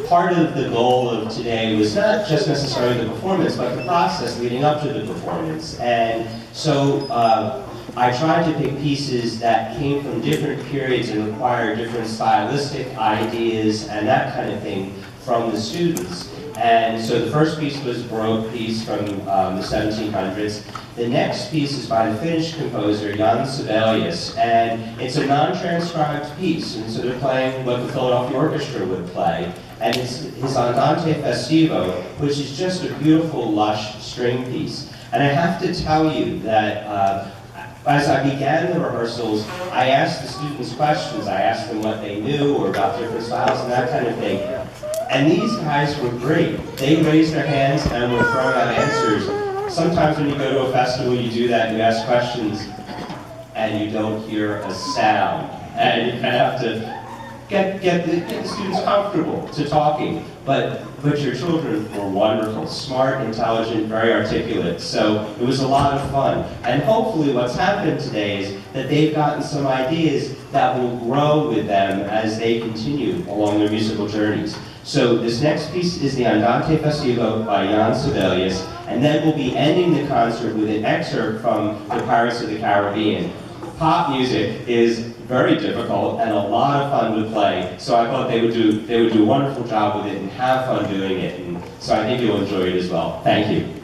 part of the goal of today was not just necessarily the performance, but the process leading up to the performance. And so I tried to pick pieces that came from different periods and required different stylistic ideas and that kind of thing from the students. And so the first piece was a Baroque piece from the 1700s. The next piece is by the Finnish composer Jan Sibelius, and it's a non-transcribed piece, and so they're playing what the Philadelphia Orchestra would play. And it's his Andante Festivo, which is just a beautiful, lush string piece. And I have to tell you that as I began the rehearsals, I asked the students questions. I asked them what they knew or about different styles and that kind of thing. And these guys were great. They raised their hands and were throwing out answers. Sometimes when you go to a festival, you do that, you ask questions, and you don't hear a sound. And you kind of have to get the students comfortable to talking. But your children were wonderful, smart, intelligent, very articulate. So it was a lot of fun. And hopefully what's happened today is that they've gotten some ideas that will grow with them as they continue along their musical journeys. So this next piece is the Andante Festivo by Jan Sibelius, and then we'll be ending the concert with an excerpt from the Pirates of the Caribbean. Pop music is very difficult and a lot of fun to play, so I thought they would do a wonderful job with it and have fun doing it, and so I think you'll enjoy it as well. Thank you.